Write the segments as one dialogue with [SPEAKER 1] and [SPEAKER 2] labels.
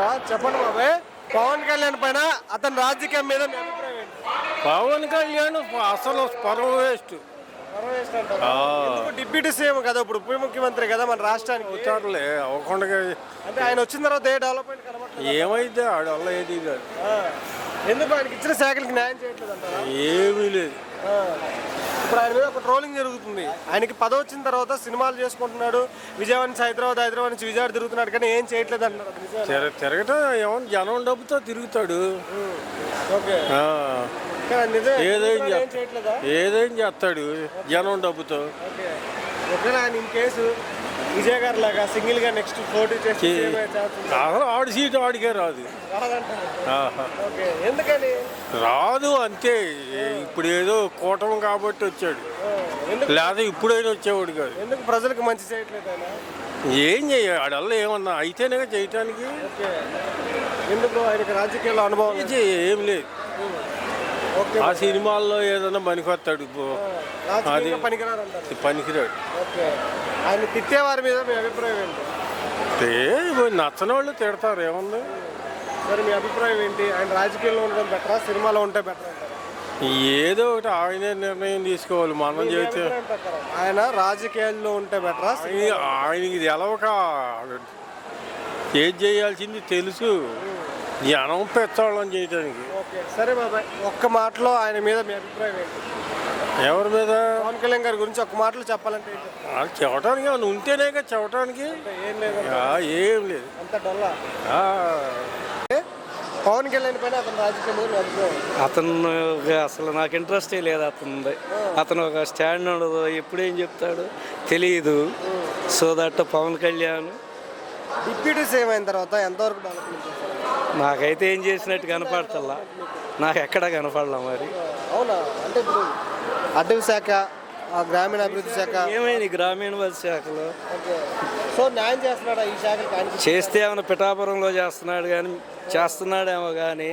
[SPEAKER 1] ఉన్నారా? చెప్పండి బాబాయ్, పవన్ కళ్యాణ్ పైన అతని రాజకీయం మీద మీ అభిప్రాయం ఏంటి?
[SPEAKER 2] పవన్ కళ్యాణ్ అసలు పరమ వేస్ట్.
[SPEAKER 1] ఎందుకు? డిప్యూటీ సీఎం కదా, ఇప్పుడు ఉప ముఖ్యమంత్రి కదా మన రాష్ట్రానికి.
[SPEAKER 2] అవుతారులే అవ్వకుండా.
[SPEAKER 1] అంటే ఆయన వచ్చిన తర్వాత ఏ డెవలప్మెంట్ కనబడలేదు.
[SPEAKER 2] ఏమైతే ఆడ వల్ల ఏది కాదు.
[SPEAKER 1] ఎందుకు ఆయనకి ఇచ్చిన శాఖలకు న్యాయం చేయట్లేదు అంటారా?
[SPEAKER 2] ఏమీ లేదు.
[SPEAKER 1] ఇప్పుడు ఆయన మీద ఒక ట్రోలింగ్ జరుగుతుంది. ఆయనకి పదవి వచ్చిన తర్వాత సినిమాలు చేసుకుంటున్నాడు, విజయవాడ నుంచి హైదరాబాద్ నుంచి విజయవాడ తిరుగుతున్నాడు, కానీ ఏం చేయట్లేదు అంటున్నారు.
[SPEAKER 2] తిరగటం ఏమన్నా జనం డబ్బుతో తిరుగుతాడు.
[SPEAKER 1] ఓకే,
[SPEAKER 2] ఏదేం చేస్తాడు జనం డబ్బుతో.
[SPEAKER 1] ఆయన ఇన్ కేసు విజయ్ గారు లాగా సింగిల్ గా నెక్స్ట్ పోటీ చేసి
[SPEAKER 2] ఆడి సీటు ఆడికే రాదు.
[SPEAKER 1] ఎందుకని
[SPEAKER 2] రాదు అంతే. ఇప్పుడు ఏదో కూటమి కాబట్టి వచ్చాడు, లేదా ఇప్పుడైనా వచ్చేవాడు కాదు.
[SPEAKER 1] ఎందుకు ప్రజలకు మంచి చేయట్లేదు ఆయన?
[SPEAKER 2] ఏం చేయాలి ఆడల్లా ఏమన్నా అయితేనే చేయటానికి.
[SPEAKER 1] ఎందుకు ఆయనకి రాజకీయాల్లో అనుభవం
[SPEAKER 2] ఏం లేదు. ఆ సినిమాల్లో ఏదైనా పనికొస్తాడు, అది పనికిరాడు.
[SPEAKER 1] ఆయన తిట్టే వారి మీద మీ అభిప్రాయం ఏంటి?
[SPEAKER 2] నచ్చని వాళ్ళు తిడతారు, ఏముంది.
[SPEAKER 1] సరే, మీ అభిప్రాయం ఏంటి? ఆయన రాజకీయాల్లో ఉండడం బెటరా, సినిమాలో ఉంటే బెటర్ అంటారా?
[SPEAKER 2] ఏదో ఒకటి ఆయనే నిర్ణయం తీసుకోవాలి. మనం చేస్తే
[SPEAKER 1] ఆయన రాజకీయాల్లో ఉంటే బెటరా?
[SPEAKER 2] ఆయనకి తెలవక ఏది చేయాల్సింది తెలుసు, జనం పెంచాలని చేయడానికి.
[SPEAKER 1] సరే బాబాయ్, ఒక్క మాటలో ఆయన మీద మీ అభిప్రాయం ఏంటి?
[SPEAKER 2] ఎవరి మీద?
[SPEAKER 1] పవన్ కళ్యాణ్ గారి గురించి ఒక్క మాటలో చెప్పాలంటే
[SPEAKER 2] చెప్పడానికి ఏమన్నా ఉంటేనే కదా చెప్పడానికి.
[SPEAKER 1] ఏం లేదు,
[SPEAKER 2] ఏం లేదు,
[SPEAKER 1] అంత డొల్లా. పవన్ కళ్యాణ్ పైన అతని రాజకీయం మీద మీ అభిప్రాయం?
[SPEAKER 3] అతను అసలు నాకు ఇంట్రెస్టే లేదు. అతను ఒక స్టాండ్ ఉండదు, ఎప్పుడేం చెప్తాడు తెలియదు. So that Pawan Kalyan
[SPEAKER 1] deputy CM అయిన తర్వాత ఎంతవరకు డెవలప్మెంట్ చేశారు?
[SPEAKER 3] నాకైతే ఏం చేసినట్టు కనపడతల్లా, నాకు ఎక్కడా కనపడలా మరి.
[SPEAKER 1] అవునా? అంటే ఇప్పుడు అటవీ శాఖ, గ్రామీణ అభివృద్ధి శాఖ
[SPEAKER 3] ఏమైంది? గ్రామీణ శాఖలో
[SPEAKER 1] సో న్యాయం చేస్తున్నాడా ఈ శాఖలు?
[SPEAKER 3] చేస్తే ఏమైనా పిఠాపురంలో చేస్తున్నాడేమో కానీ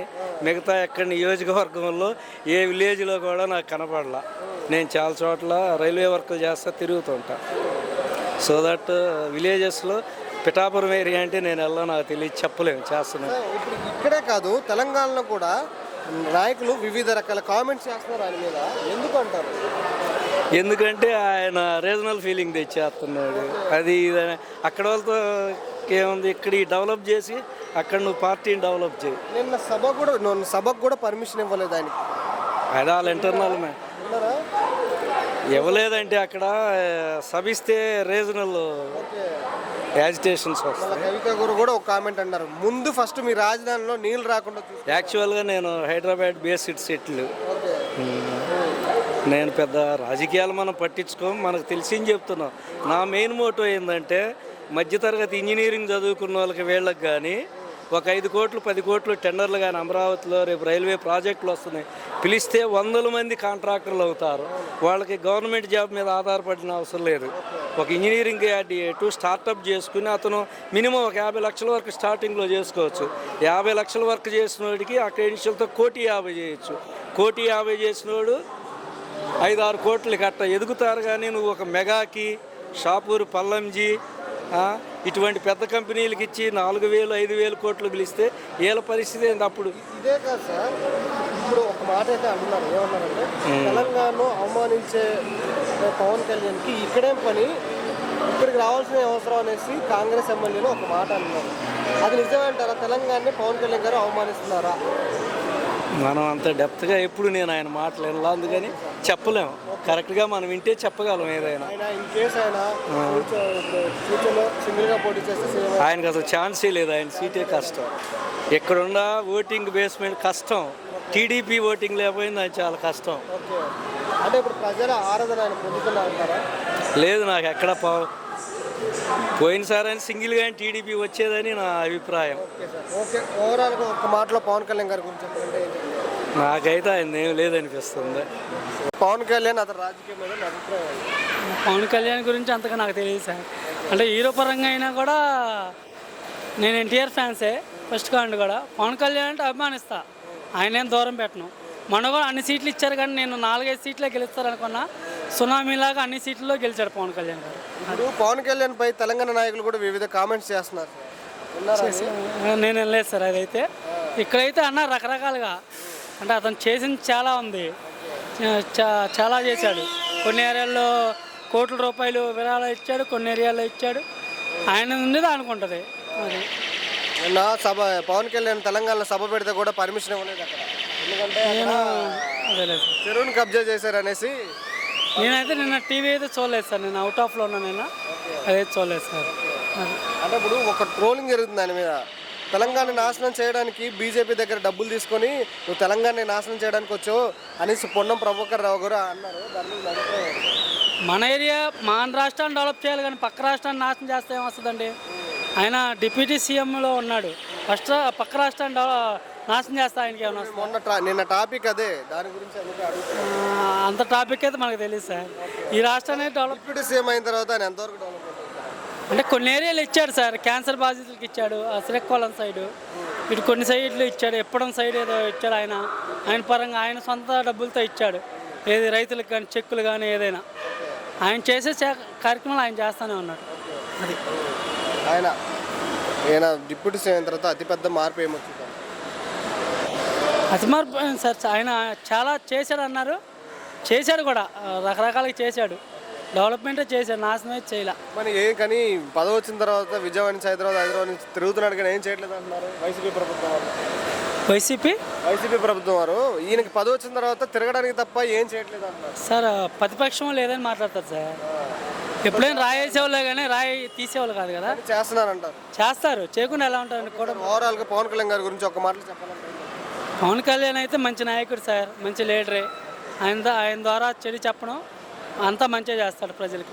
[SPEAKER 3] మిగతా ఎక్కడ నియోజకవర్గంలో ఏ విలేజ్లో కూడా నాకు కనపడలా. నేను చాలా చోట్ల రైల్వే వర్కులు చేస్తా తిరుగుతుంటా. సో దట్ విలేజెస్లో పిఠాపురం ఏరియా అంటే నేను నాకు తెలియదు, చెప్పలేము చేస్తున్నాను.
[SPEAKER 1] ఇప్పుడు ఇక్కడే కాదు, తెలంగాణలో కూడా నాయకులు వివిధ రకాల కామెంట్స్ చేస్తున్నారు ఆయన మీద. ఎందుకు అంటారు?
[SPEAKER 3] ఎందుకంటే ఆయన రీజనల్ ఫీలింగ్ తెచ్చేస్తున్నాడు. అది అక్కడ వాళ్ళతో ఏముంది, ఇక్కడ డెవలప్ చేసి అక్కడ నువ్వు పార్టీని డెవలప్ చేయి.
[SPEAKER 1] నిన్న సభకు కూడా పర్మిషన్ ఇవ్వలేదు ఆయనకి.
[SPEAKER 3] అది వాళ్ళ ఇంటర్నల్ ఇవ్వలేదంటే అక్కడ సభిస్తే రీజనల్ యాజిటేషన్స్ వస్తాయి.
[SPEAKER 1] కవిత గారు కూడా ఒక కామెంట్ అన్నారు, ముందు ఫస్ట్ మీ రాజధానిలో నీళ్ళు రాకుండా.
[SPEAKER 3] యాక్చువల్గా నేను హైదరాబాద్ బేస్డ్ సెటిల్. నేను పెద్ద రాజకీయాలు మనం పట్టించుకోం, మనకు తెలిసింది చెప్తున్నాం. నా మెయిన్ మోటో ఏంటంటే మధ్యతరగతి ఇంజనీరింగ్ చదువుకున్న వాళ్ళకి వీళ్ళకి కానీ ఒక 5 కోట్లు 10 కోట్లు టెండర్లు కానీ అమరావతిలో రేపు రైల్వే ప్రాజెక్టులు వస్తున్నాయి, పిలిస్తే 100 మంది కాంట్రాక్టర్లు అవుతారు. వాళ్ళకి గవర్నమెంట్ జాబ్ మీద ఆధారపడిన అవసరం లేదు. ఒక ఇంజనీరింగ్ గ్రాడ్యుయేట్ స్టార్టప్ చేసుకుని అతను మినిమం ఒక 50 లక్షల వరకు స్టార్టింగ్లో చేసుకోవచ్చు. 50 లక్షల వరకు చేసిన వాడికి ఆ క్రెడెన్షియల్తో 1,50,00,000 చేయొచ్చు. 1,50,00,000 చేసినోడు 5-6 కోట్లు కట్ట ఎదుగుతారు. కానీ నువ్వు ఒక మెగాకి, షాపూర్, పల్లంజీ ఇటువంటి పెద్ద కంపెనీలకు ఇచ్చి 4,000 5,000 కోట్లు పిలిస్తే వీళ్ళ పరిస్థితి ఏంటి అప్పుడు?
[SPEAKER 1] ఇదే కాదు సార్, ఇప్పుడు ఒక మాట అయితే అంటున్నారు, ఏమన్నారంటే తెలంగాణను అవమానించే పవన్ కళ్యాణ్కి ఇక్కడేం పని, ఇక్కడికి రావాల్సిన అవసరం అనేసి కాంగ్రెస్ ఎమ్మెల్యేలు ఒక మాట అన్నారు. అది నిజమేంటారా? తెలంగాణని పవన్ కళ్యాణ్ గారు అవమానిస్తున్నారా?
[SPEAKER 3] మనం అంత డెప్త్గా ఎప్పుడు నేను ఆయన మాటలు వినలా, అందుకని చెప్పలేము. కరెక్ట్గా మనం వింటే చెప్పగలం ఏదైనా. ఆయనకు అసలు ఛాన్సే లేదు, ఆయన సీటే కష్టం. ఎక్కడున్న ఓటింగ్ బేస్మెంట్ కష్టం, టీడీపీ ఓటింగ్ లేకపోయింది ఆయన చాలా కష్టం.
[SPEAKER 1] అంటే ఇప్పుడు ప్రజల ఆరాధన ఆయన పొందుతున్నారంటారా?
[SPEAKER 3] లేదు, నాకు ఎక్కడ పోయినసారి అని సింగిల్గా టీడీపీ వచ్చేదని నా అభిప్రాయం.
[SPEAKER 1] ఓవరాల్గా ఒక మాటలో పవన్ కళ్యాణ్ గారి గురించి చెప్పాలంటే
[SPEAKER 3] నాకైతే ఆయన ఏం లేదనిపిస్తుంది.
[SPEAKER 1] పవన్ కళ్యాణ్ అతని రాజకీయం మీద అభిప్రాయం?
[SPEAKER 4] పవన్ కళ్యాణ్ గురించి అంతగా నాకు తెలియదు సార్. అంటే హీరో పరంగా అయినా కూడా నేను ఎన్టీఆర్ ఫ్యాన్సే ఫస్ట్ కాండ్ కూడా. పవన్ కళ్యాణ్ అంటే అభిమానిస్తా, ఆయన ఏం దూరం పెట్టను. మొన్న కూడా అన్ని సీట్లు ఇచ్చారు, కానీ నేను 4-5 సీట్లే గెలుస్తారు అనుకున్నా. సునామీలాగా అన్ని సీట్లలో గెలిచాడు పవన్ కళ్యాణ్ గారు.
[SPEAKER 1] ఇప్పుడు పవన్ కళ్యాణ్ పై తెలంగాణ నాయకులు కూడా వివిధ కామెంట్స్ చేస్తున్నారు.
[SPEAKER 4] నేను వెళ్ళలేదు సార్ అదైతే. ఇక్కడైతే అన్న రకరకాలుగా అంటే అతను చేసింది చాలా ఉంది, చాలా చేశాడు. కొన్ని ఏరియాల్లో కోట్ల రూపాయలు విరాళాలు ఇచ్చాడు, కొన్ని ఏరియాల్లో ఇచ్చాడు. ఆయన ఉండేది అనుకుంటుంది అది.
[SPEAKER 1] నిన్న సభ పవన్ కళ్యాణ్ తెలంగాణలో సభ పెడితే కూడా పర్మిషన్ ఇవ్వలేదు అక్కడ, ఎందుకంటే
[SPEAKER 4] అదే లేదు సార్.
[SPEAKER 1] చెరువుని కబ్జా చేశారనేసి.
[SPEAKER 4] నేనైతే నిన్న టీవీ అయితే చూడలేదు సార్, నేను అవుట్ ఆఫ్లో ఉన్నా, నేను అదైతే చూడలేదు సార్. అది
[SPEAKER 1] అంటే ఇప్పుడు ఒక ట్రోలింగ్ జరుగుతుంది దాని మీద. తెలంగాణ నాశనం చేయడానికి బీజేపీ దగ్గర డబ్బులు తీసుకొని నువ్వు తెలంగాణ నాశనం చేయడానికి వచ్చావు అనేసి పొన్నం ప్రభాకర్ రావు గారు అన్నారు. దాని మీద అభిప్రాయం ఏంటి?
[SPEAKER 4] మన ఏరియా మన రాష్ట్రాన్ని డెవలప్ చేయాలి కానీ పక్క రాష్ట్రాన్ని నాశనం చేస్తే ఏమొస్తుందండి? ఆయన డిప్యూటీ సీఎంలో ఉన్నాడు, ఫస్ట్ పక్క రాష్ట్రాన్ని నాశనం చేస్తే ఆయనకి ఏమైనా వస్తుంది?
[SPEAKER 1] నిన్న టాపిక్ అదే, దాని గురించి అందుకే అడుగుతున్నా.
[SPEAKER 4] అంత టాపిక్ అయితే మనకు తెలియదు సార్. ఈ రాష్ట్రాన్ని డెవలప్
[SPEAKER 1] డిప్యూటీ సీఎం అయిన తర్వాత ఆయన ఎంతవరకు డెవలప్ అవుతుంది?
[SPEAKER 4] అంటే కొన్ని ఏరియాలు ఇచ్చాడు సార్, క్యాన్సర్ బాధితులకి ఇచ్చాడు, ఆ శ్రీకాకుళం సైడు, ఇటు కొన్ని సైడ్లు ఇచ్చాడు, ఎప్పడం సైడ్ ఏదో ఇచ్చాడు. ఆయన పరంగా ఆయన సొంత డబ్బులతో ఇచ్చాడు, ఏది రైతులకు కానీ చెక్కులు కానీ ఏదైనా ఆయన చేసే కార్యక్రమాలు ఆయన చేస్తూనే ఉన్నాడు. అది
[SPEAKER 1] ఆయన డిప్యూటీ సీఎం అయిన తర్వాత అతిపెద్ద మార్పు ఏమొచ్చింది?
[SPEAKER 4] అతిమార్పు సార్, ఆయన చాలా చేశాడు అన్నారు, చేశాడు కూడా, రకరకాలుగా చేశాడు, డెవలప్మెంటే చేశాడు, నాశనం అయితే చేయలే.
[SPEAKER 1] మరి కానీ పదవి వచ్చిన తర్వాత విజయవాడ నుంచి హైదరాబాద్ నుంచి తిరుగుతున్నాడు కానీ ఏం చేయట్లేదు అంటున్నారు వైసీపీ ప్రభుత్వం వారు. వైసీపీ ప్రభుత్వం వారు ఈయనకి పదవి వచ్చిన తర్వాత తిరగడానికి తప్ప ఏం చేయట్లేదు అంటున్నారు
[SPEAKER 4] సార్. ప్రతిపక్షం లేదని మాట్లాడతారు సార్. ఎప్పుడైనా రాయేసేవాళ్ళే కానీ రాయి తీసేవాళ్ళు కాదు కదా.
[SPEAKER 1] చేస్తున్నారంటారు.
[SPEAKER 4] చేస్తారు, చేయకుండా ఎలా ఉంటారు కూడా.
[SPEAKER 1] ఓవరాల్గా పవన్ కళ్యాణ్ గారి గురించి ఒక మాటలు చెప్పాలంటే?
[SPEAKER 4] పవన్ కళ్యాణ్ అయితే మంచి నాయకుడు సార్, మంచి లీడరే. ఆయన ద్వారా చెడు చెప్పడం అంతా మంచిగా చేస్తాడు ప్రజలకి.